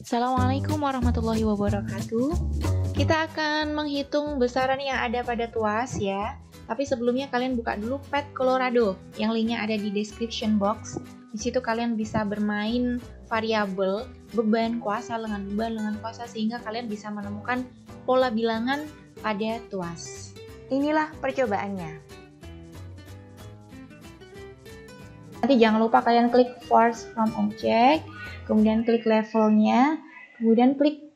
Assalamualaikum warahmatullahi wabarakatuh. Kita akan menghitung besaran yang ada pada tuas ya. Tapi sebelumnya kalian buka dulu Pet Colorado yang linknya ada di description box. Di situ kalian bisa bermain variabel beban, kuasa, lengan beban, lengan kuasa sehingga kalian bisa menemukan pola bilangan pada tuas. Inilah percobaannya. Nanti jangan lupa kalian klik Force from Object, kemudian klik levelnya, kemudian klik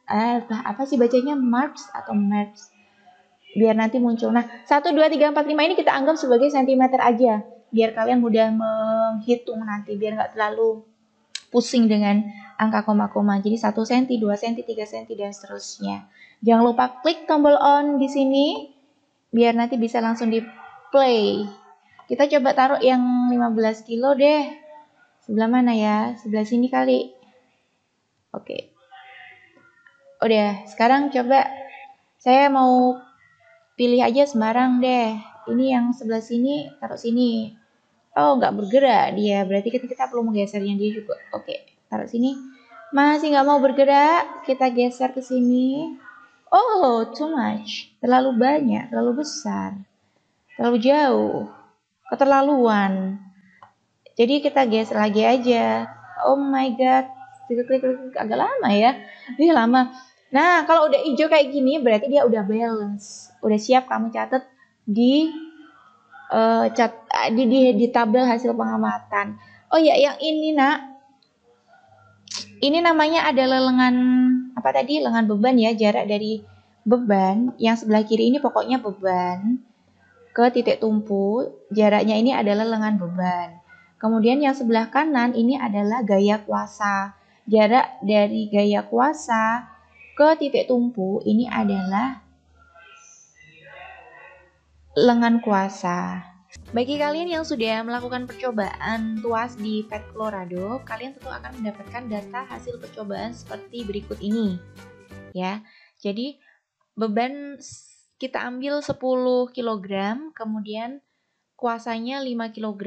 apa sih bacanya, marks atau marks, biar nanti muncul. Nah, 1, 2, 3, 4, 5 ini kita anggap sebagai sentimeter aja, biar kalian mudah menghitung nanti, biar nggak terlalu pusing dengan angka koma-koma. Jadi 1 cm, 2 cm, 3 cm, dan seterusnya. Jangan lupa klik tombol on di sini, biar nanti bisa langsung di play. Kita coba taruh yang 15 kilo deh. Sebelah mana ya? Sebelah sini kali. Oke. Udah, sekarang coba saya mau pilih aja sembarang deh. Ini yang sebelah sini, taruh sini. Oh, nggak bergerak dia. Berarti kita perlu menggesernya dia juga. Oke, taruh sini. Masih nggak mau bergerak. Kita geser ke sini. Oh, too much. Terlalu banyak, terlalu besar. Terlalu jauh. Keterlaluan. Jadi kita geser lagi aja. Oh my god, klik agak lama ya. Ini lama. Nah, kalau udah hijau kayak gini berarti dia udah balance. Udah siap kamu catat di di tabel hasil pengamatan. Oh ya, yang ini nak. Ini namanya adalah lengan apa tadi? Lengan beban ya, jarak dari beban yang sebelah kiri ini pokoknya beban ke titik tumpu, jaraknya ini adalah lengan beban. Kemudian yang sebelah kanan ini adalah gaya kuasa. Jarak dari gaya kuasa ke titik tumpu ini adalah lengan kuasa. Bagi kalian yang sudah melakukan percobaan tuas di Pet Colorado, kalian tentu akan mendapatkan data hasil percobaan seperti berikut ini. Ya. Jadi beban kita ambil 10 kg, kemudian kuasanya 5 kg.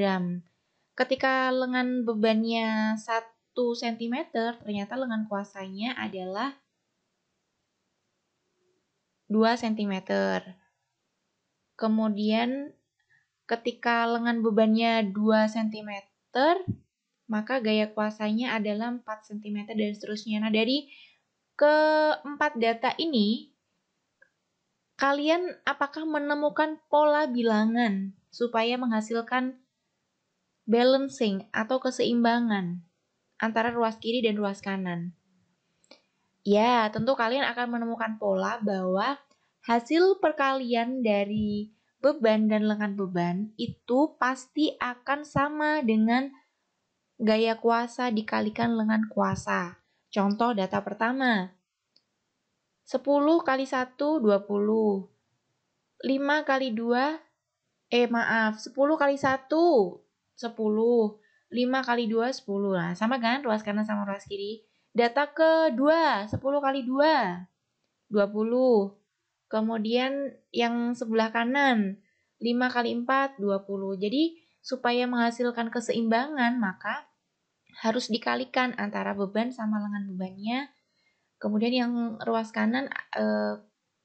Ketika lengan bebannya 1 cm, ternyata lengan kuasanya adalah 2 cm. Kemudian ketika lengan bebannya 2 cm, maka gaya kuasanya adalah 4 cm dan seterusnya. Nah, dari keempat data ini, kalian apakah menemukan pola bilangan supaya menghasilkan balancing atau keseimbangan antara ruas kiri dan ruas kanan? Ya, tentu kalian akan menemukan pola bahwa hasil perkalian dari beban dan lengan beban itu pasti akan sama dengan gaya kuasa dikalikan lengan kuasa. Contoh data pertama. 10 kali 1, 20. 5 kali 2, 10 kali 1, 10. 5 kali 2, 10. Nah, sama kan ruas kanan sama ruas kiri. Data kedua, 10 kali 2, 20. Kemudian yang sebelah kanan, 5 kali 4, 20. Jadi, supaya menghasilkan keseimbangan, maka harus dikalikan antara beban sama lengan bebannya. Kemudian yang ruas kanan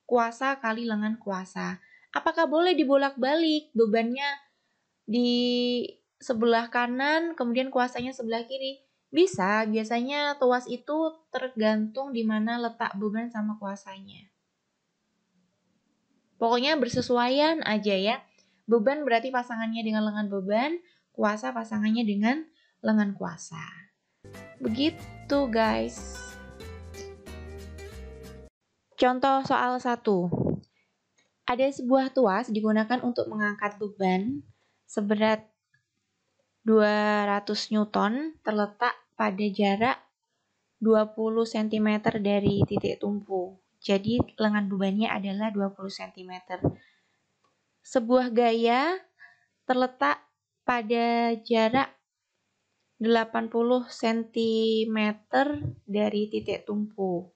kuasa kali lengan kuasa. Apakah boleh dibolak-balik bebannya di sebelah kanan, kemudian kuasanya sebelah kiri? Bisa, biasanya tuas itu tergantung di mana letak beban sama kuasanya. Pokoknya bersesuaian aja ya. Beban berarti pasangannya dengan lengan beban, kuasa pasangannya dengan lengan kuasa. Begitu guys. Contoh soal 1. Ada sebuah tuas digunakan untuk mengangkat beban seberat 200 Newton terletak pada jarak 20 cm dari titik tumpu. Jadi lengan bebannya adalah 20 cm. Sebuah gaya terletak pada jarak 80 cm dari titik tumpu.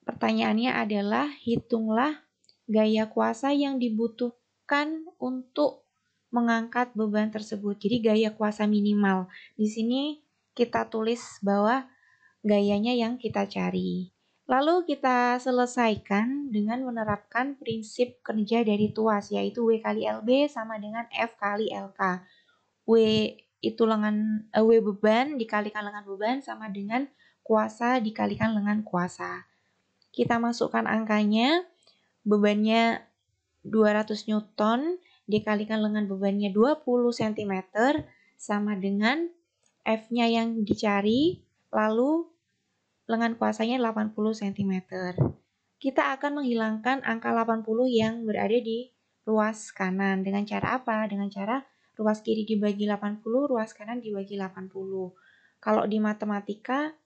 Pertanyaannya adalah, hitunglah gaya kuasa yang dibutuhkan untuk mengangkat beban tersebut. Jadi gaya kuasa minimal. Di sini kita tulis bahwa gayanya yang kita cari. Lalu kita selesaikan dengan menerapkan prinsip kerja dari tuas, yaitu W kali LB sama dengan F kali LK. W itu W beban dikalikan lengan beban sama dengan kuasa dikalikan lengan kuasa. Kita masukkan angkanya, bebannya 200 Newton dikalikan lengan bebannya 20 cm sama dengan F-nya yang dicari, lalu lengan kuasanya 80 cm. Kita akan menghilangkan angka 80 yang berada di ruas kanan. Dengan cara apa? Dengan cara ruas kiri dibagi 80, ruas kanan dibagi 80. Kalau di matematika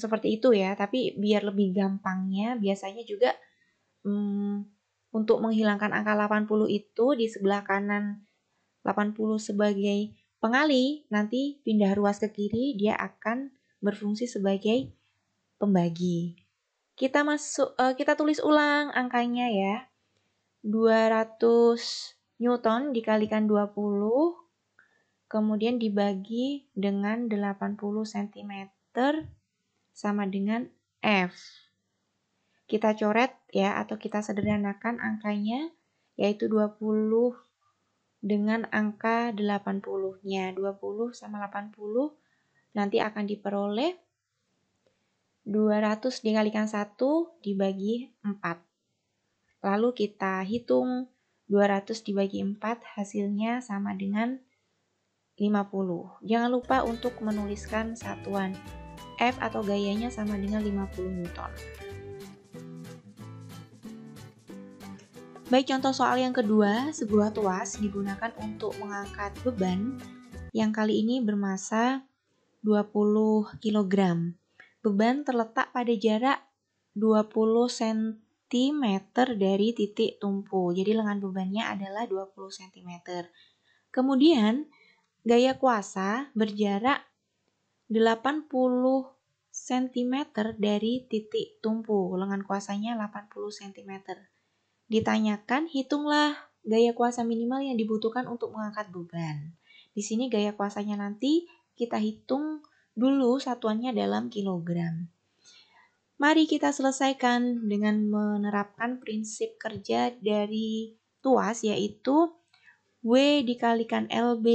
seperti itu ya, tapi biar lebih gampangnya biasanya juga untuk menghilangkan angka 80 itu di sebelah kanan 80 sebagai pengali, nanti pindah ruas ke kiri dia akan berfungsi sebagai pembagi. Kita tulis ulang angkanya ya. 200 Newton dikalikan 20 kemudian dibagi dengan 80 cm sama dengan F. Kita coret ya atau kita sederhanakan angkanya yaitu 20 dengan angka 80-nya. 20 sama 80 nanti akan diperoleh 200 dikalikan 1 dibagi 4. Lalu kita hitung 200 dibagi 4 hasilnya sama dengan 50. Jangan lupa untuk menuliskan satuan. F atau gayanya sama dengan 50 Newton. Baik, contoh soal yang kedua, sebuah tuas digunakan untuk mengangkat beban yang kali ini bermasa 20 kg. Beban terletak pada jarak 20 cm dari titik tumpu. Jadi lengan bebannya adalah 20 cm. Kemudian gaya kuasa berjarak 80 cm dari titik tumpu. Lengan kuasanya 80 cm. Ditanyakan, hitunglah gaya kuasa minimal yang dibutuhkan untuk mengangkat beban. Di sini gaya kuasanya nanti kita hitung dulu satuannya dalam kilogram. Mari kita selesaikan dengan menerapkan prinsip kerja dari tuas, yaitu W dikalikan LB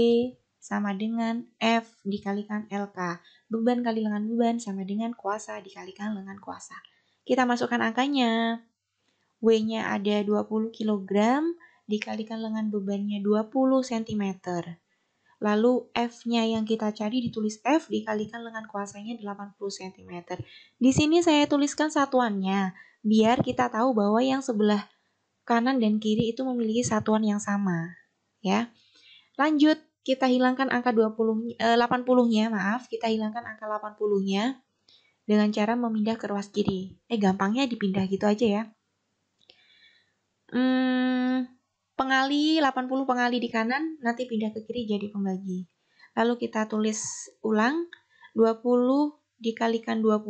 sama dengan F dikalikan LK. Beban kali lengan beban sama dengan kuasa dikalikan lengan kuasa. Kita masukkan angkanya. W-nya ada 20 kg dikalikan lengan bebannya 20 cm. Lalu F-nya yang kita cari ditulis F dikalikan lengan kuasanya 80 cm. Di sini saya tuliskan satuannya biar kita tahu bahwa yang sebelah kanan dan kiri itu memiliki satuan yang sama, ya. Lanjut, kita hilangkan angka 80-nya, kita hilangkan angka 80-nya dengan cara memindah ke ruas kiri. Gampangnya dipindah gitu aja ya. Pengali 80 pengali di kanan, nanti pindah ke kiri jadi pembagi. Lalu kita tulis ulang, 20 dikalikan 20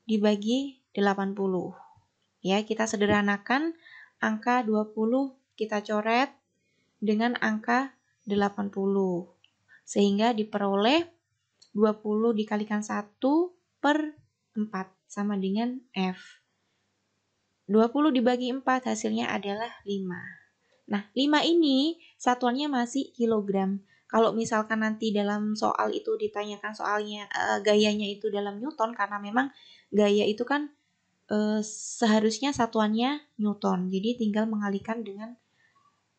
dibagi 80. Ya, kita sederhanakan angka 20 kita coret dengan angka 80. Sehingga diperoleh 20 dikalikan 1 per 4 sama dengan F. 20 dibagi 4 hasilnya adalah 5. Nah, 5 ini satuannya masih kilogram. Kalau misalkan nanti dalam soal itu ditanyakan soalnya gayanya itu dalam Newton, karena memang gaya itu kan seharusnya satuannya Newton. Jadi tinggal mengalihkan dengan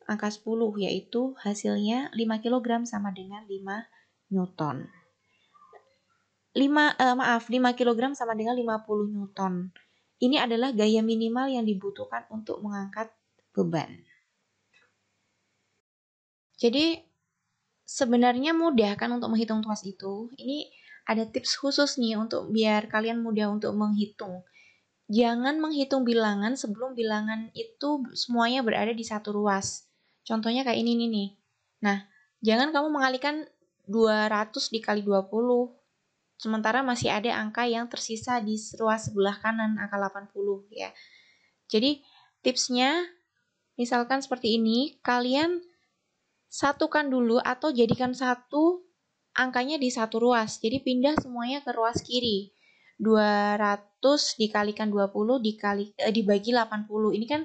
angka 10, yaitu hasilnya 5 kg sama dengan 5 Newton. 5 kg sama dengan 50 Newton. Ini adalah gaya minimal yang dibutuhkan untuk mengangkat beban. Jadi sebenarnya mudah kan untuk menghitung tuas itu. Ini ada tips khusus nih untuk biar kalian mudah untuk menghitung. Jangan menghitung bilangan sebelum bilangan itu semuanya berada di satu ruas. Contohnya kayak ini nih. Nah, jangan kamu mengalihkan 200 dikali 20. Sementara masih ada angka yang tersisa di ruas sebelah kanan, angka 80 ya. Jadi tipsnya misalkan seperti ini, kalian satukan dulu atau jadikan satu angkanya di satu ruas. Jadi pindah semuanya ke ruas kiri. 200 dikalikan 20 dibagi 80. Ini kan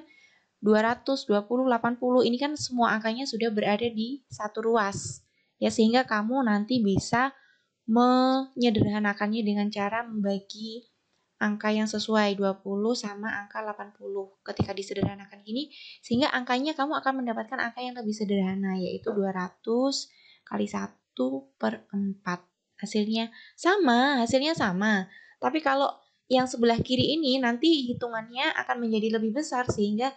200, 20, 80. Ini kan semua angkanya sudah berada di satu ruas. Ya, sehingga kamu nanti bisa menyederhanakannya dengan cara membagi angka yang sesuai 20 sama angka 80. Ketika disederhanakan gini, sehingga angkanya kamu akan mendapatkan angka yang lebih sederhana, yaitu 200 kali 1/4. Hasilnya sama. Tapi kalau yang sebelah kiri ini nanti hitungannya akan menjadi lebih besar, sehingga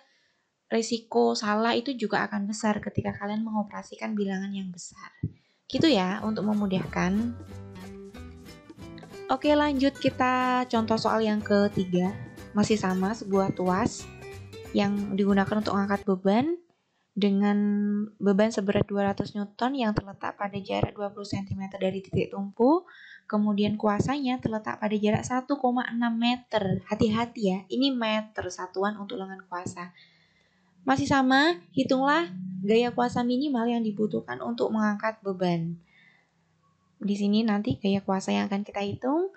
risiko salah itu juga akan besar ketika kalian mengoperasikan bilangan yang besar. Gitu ya, untuk memudahkan. Oke, lanjut kita contoh soal yang ketiga. Masih sama, sebuah tuas yang digunakan untuk mengangkat beban dengan beban seberat 200 Newton yang terletak pada jarak 20 cm dari titik tumpu. Kemudian kuasanya terletak pada jarak 1,6 meter. Hati-hati ya, ini meter satuan untuk lengan kuasa. Masih sama, hitunglah gaya kuasa minimal yang dibutuhkan untuk mengangkat beban. Di sini nanti gaya kuasa yang akan kita hitung.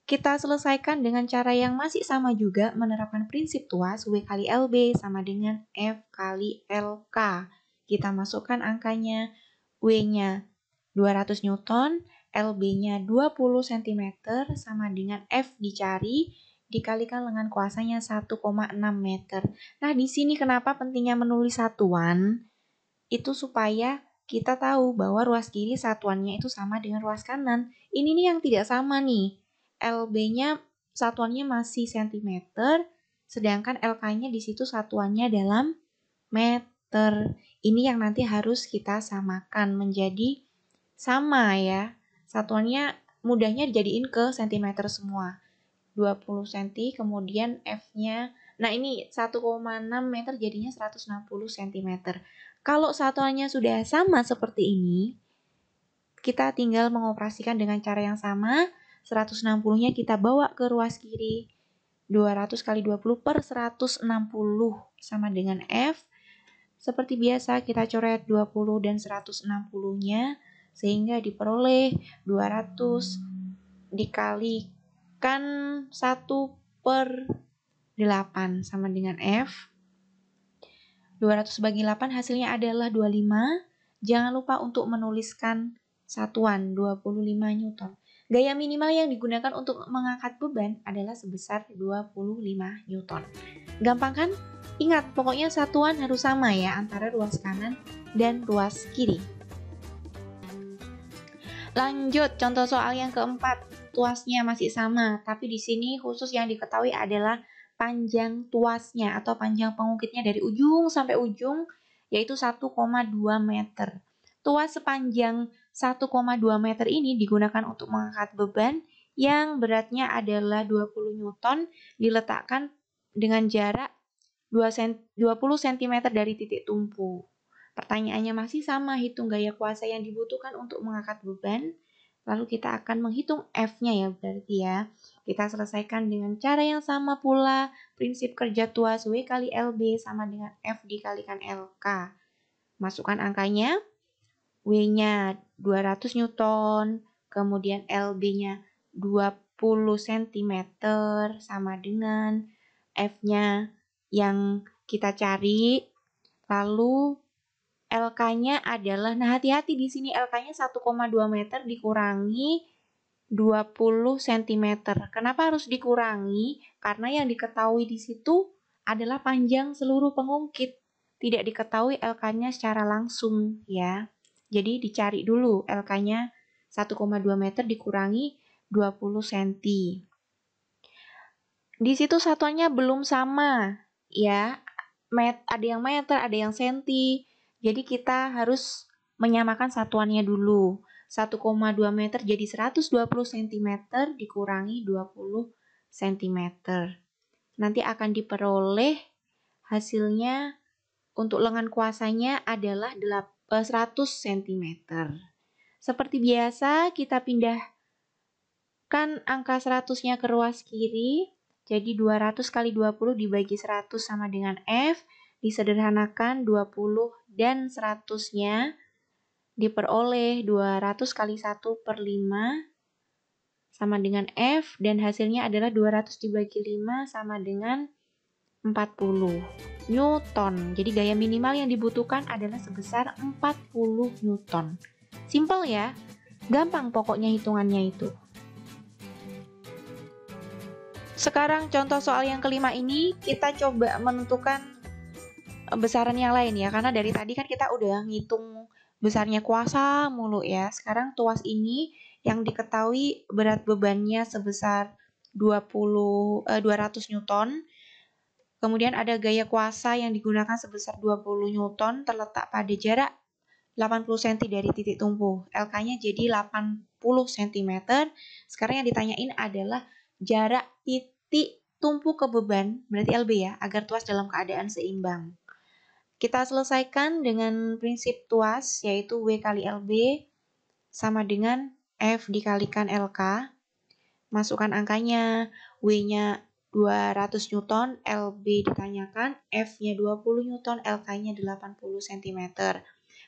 Kita selesaikan dengan cara yang masih sama juga, menerapkan prinsip tuas W kali LB sama dengan F kali LK. Kita masukkan angkanya, W-nya 200 Newton, LB-nya 20 cm, sama dengan F dicari, dikalikan lengan kuasanya 1,6 meter. Nah, di sini kenapa pentingnya menulis satuan? Itu supaya kita tahu bahwa ruas kiri satuannya itu sama dengan ruas kanan. Ini nih yang tidak sama nih. LB-nya satuannya masih cm, sedangkan LK-nya di situ satuannya dalam meter. Ini yang nanti harus kita samakan menjadi sama ya. Satuannya mudahnya dijadiin ke cm semua. 20 cm, kemudian F-nya, nah ini 1,6 meter jadinya 160 cm. Kalau satuannya sudah sama seperti ini, kita tinggal mengoperasikan dengan cara yang sama. 160-nya kita bawa ke ruas kiri. 200 kali 20 per 160 sama dengan F. Seperti biasa kita coret 20 dan 160-nya sehingga diperoleh 200 dikalikan 1/8 sama dengan F. 200 bagi 8 hasilnya adalah 25. Jangan lupa untuk menuliskan satuan 25 Newton. Gaya minimal yang digunakan untuk mengangkat beban adalah sebesar 25 Newton. Gampang kan? Ingat, pokoknya satuan harus sama ya antara ruas kanan dan ruas kiri. Lanjut, contoh soal yang keempat. Tuasnya masih sama, tapi di sini khusus yang diketahui adalah panjang tuasnya atau panjang pengukitnya dari ujung sampai ujung, yaitu 1,2 meter. Tuas sepanjang 1,2 meter ini digunakan untuk mengangkat beban yang beratnya adalah 20 Newton, diletakkan dengan jarak 20 cm dari titik tumpu. Pertanyaannya masih sama, hitung gaya kuasa yang dibutuhkan untuk mengangkat beban. Lalu kita akan menghitung F-nya ya berarti ya. Kita selesaikan dengan cara yang sama pula. Prinsip kerja tuas W kali LB sama dengan F dikalikan LK. Masukkan angkanya. W-nya 200 Newton. Kemudian LB-nya 20 cm sama dengan F-nya yang kita cari. Lalu LK-nya adalah, nah hati-hati di sini LK-nya 1,2 meter dikurangi 20 cm. Kenapa harus dikurangi? Karena yang diketahui di situ adalah panjang seluruh pengungkit. Tidak diketahui LK-nya secara langsung ya. Jadi dicari dulu LK-nya 1,2 meter dikurangi 20 cm. Di situ satuannya belum sama ya. Ada yang meter, ada yang senti. Jadi kita harus menyamakan satuannya dulu. 1,2 meter jadi 120 cm dikurangi 20 cm. Nanti akan diperoleh hasilnya untuk lengan kuasanya adalah 100 cm. Seperti biasa kita pindahkan angka 100-nya ke ruas kiri. Jadi 200 kali 20 dibagi 100 sama dengan F. Disederhanakan 20 dan 100-nya diperoleh 200 kali 1 per 5 sama dengan F, dan hasilnya adalah 200 dibagi 5 sama dengan 40 Newton. Jadi gaya minimal yang dibutuhkan adalah sebesar 40 Newton. Simple ya, gampang pokoknya hitungannya itu. Sekarang contoh soal yang kelima ini kita coba menentukan besaran yang lain ya, karena dari tadi kan kita udah ngitung besarnya kuasa mulu ya. Sekarang tuas ini yang diketahui berat bebannya sebesar 200 Newton. Kemudian ada gaya kuasa yang digunakan sebesar 20 Newton terletak pada jarak 80 cm dari titik tumpu. LK-nya jadi 80 cm. Sekarang yang ditanyain adalah jarak titik tumpu ke beban, berarti LB ya, agar tuas dalam keadaan seimbang. Kita selesaikan dengan prinsip tuas, yaitu W kali LB sama dengan F dikalikan LK. Masukkan angkanya, W-nya 200 Newton, LB ditanyakan, F-nya 20 Newton, LK-nya 80 cm.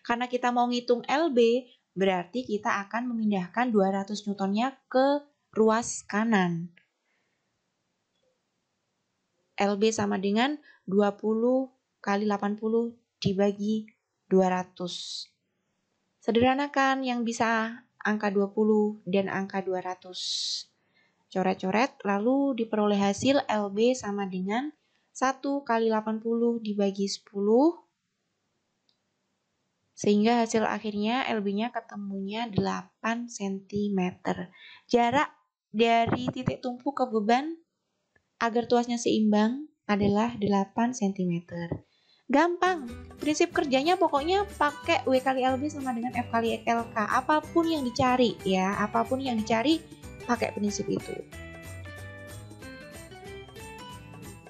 Karena kita mau ngitung LB, berarti kita akan memindahkan 200 Newton-nya ke ruas kanan. LB sama dengan 20 kali 80 dibagi 200. Sederhanakan yang bisa angka 20 dan angka 200. Coret-coret, lalu diperoleh hasil LB sama dengan 1 kali 80 dibagi 10. Sehingga hasil akhirnya LB-nya ketemunya 8 cm. Jarak dari titik tumpu ke beban agar tuasnya seimbang adalah 8 cm. Gampang, prinsip kerjanya pokoknya pakai W kali LB sama dengan F kali LK. Apapun yang dicari ya, apapun yang dicari pakai prinsip itu.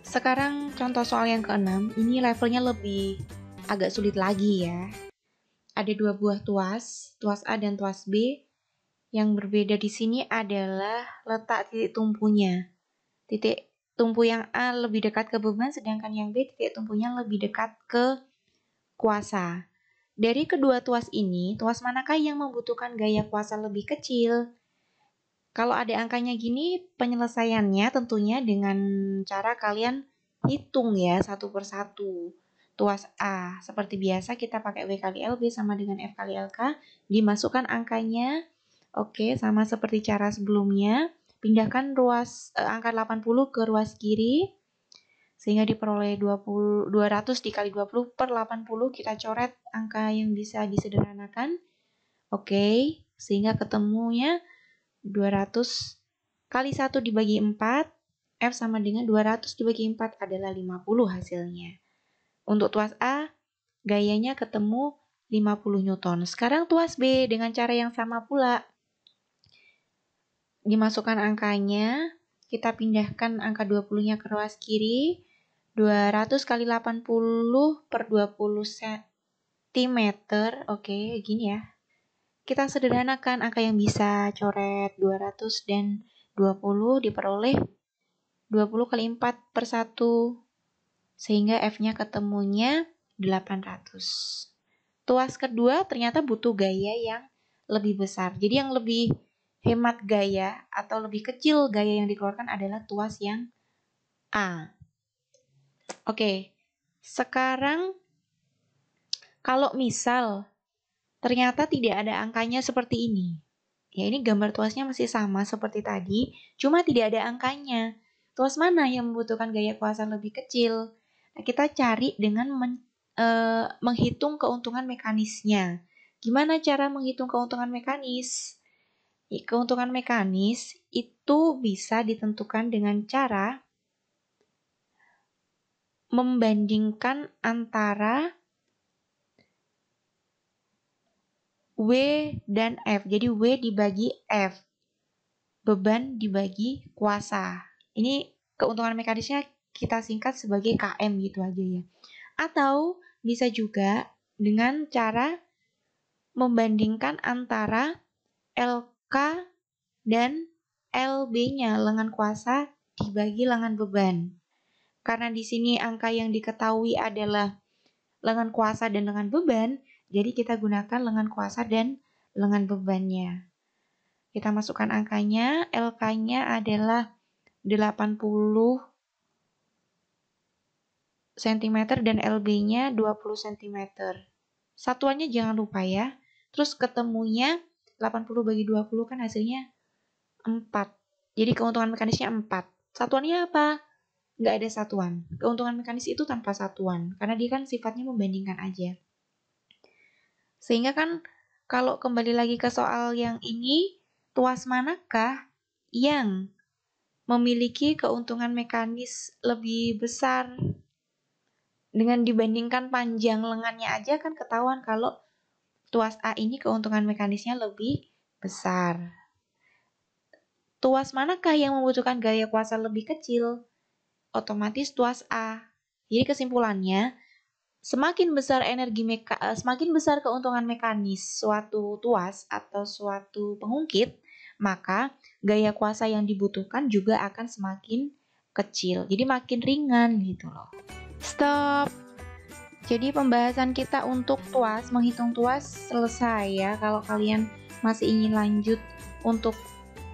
Sekarang contoh soal yang ke-6, ini levelnya lebih agak sulit lagi ya. Ada dua buah tuas A dan tuas B. Yang berbeda di sini adalah letak titik tumpunya. Titik tumpu yang A lebih dekat ke beban, sedangkan yang B titik tumpunya lebih dekat ke kuasa. Dari kedua tuas ini, tuas manakah yang membutuhkan gaya kuasa lebih kecil? Kalau ada angkanya gini, penyelesaiannya tentunya dengan cara kalian hitung ya satu persatu. Tuas A, seperti biasa kita pakai W kali LB sama dengan F kali LK, dimasukkan angkanya, oke, sama seperti cara sebelumnya. Pindahkan angka 80 ke ruas kiri, sehingga diperoleh 200 dikali 20 per 80, kita coret angka yang bisa disederhanakan. Oke, sehingga ketemunya 200 kali 1 dibagi 4, F sama dengan 200 dibagi 4 adalah 50 hasilnya. Untuk tuas A, gayanya ketemu 50 Newton. Sekarang tuas B dengan cara yang sama pula. Dimasukkan angkanya, kita pindahkan angka 20-nya ke ruas kiri. 200 kali 80 per 20 cm. Oke, gini ya. Kita sederhanakan angka yang bisa, coret 200 dan 20 diperoleh 20 kali 4 per 1. Sehingga F-nya ketemunya 800. Tuas kedua ternyata butuh gaya yang lebih besar. Jadi yang lebih hemat gaya atau lebih kecil gaya yang dikeluarkan adalah tuas yang A. Oke, sekarang kalau misal ternyata tidak ada angkanya seperti ini. Ya, ini gambar tuasnya masih sama seperti tadi, cuma tidak ada angkanya. Tuas mana yang membutuhkan gaya kuasa lebih kecil? Nah, kita cari dengan menghitung keuntungan mekanisnya. Gimana cara menghitung keuntungan mekanis? Keuntungan mekanis itu bisa ditentukan dengan cara membandingkan antara W dan F. Jadi W dibagi F. Beban dibagi kuasa. Ini keuntungan mekanisnya kita singkat sebagai KM gitu aja ya. Atau bisa juga dengan cara membandingkan antara LK dan LB-nya, lengan kuasa dibagi lengan beban. Karena di sini angka yang diketahui adalah lengan kuasa dan lengan beban, Jadi kita gunakan lengan kuasa dan lengan bebannya. Kita masukkan angkanya, LK-nya adalah 80 cm dan LB-nya 20 cm. Satuannya jangan lupa ya. Terus ketemunya 80 bagi 20 kan hasilnya 4. Jadi keuntungan mekanisnya 4. Satuannya apa? Nggak ada satuan. Keuntungan mekanis itu tanpa satuan, karena dia kan sifatnya membandingkan aja. Sehingga kan kalau kembali lagi ke soal yang ini, tuas manakah yang memiliki keuntungan mekanis lebih besar? Dengan dibandingkan panjang lengannya aja kan ketahuan kalau tuas A ini keuntungan mekanisnya lebih besar. Tuas manakah yang membutuhkan gaya kuasa lebih kecil? Otomatis tuas A. Jadi kesimpulannya, semakin besar semakin besar keuntungan mekanis suatu tuas atau suatu pengungkit, maka gaya kuasa yang dibutuhkan juga akan semakin kecil. Jadi makin ringan gitu loh. Stop. Jadi pembahasan kita untuk tuas, menghitung tuas selesai ya. Kalau kalian masih ingin lanjut untuk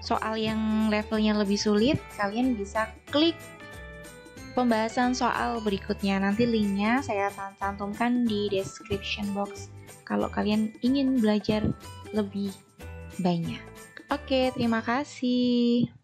soal yang levelnya lebih sulit, kalian bisa klik pembahasan soal berikutnya. Nanti linknya saya cantumkan di description box kalau kalian ingin belajar lebih banyak. Oke, terima kasih.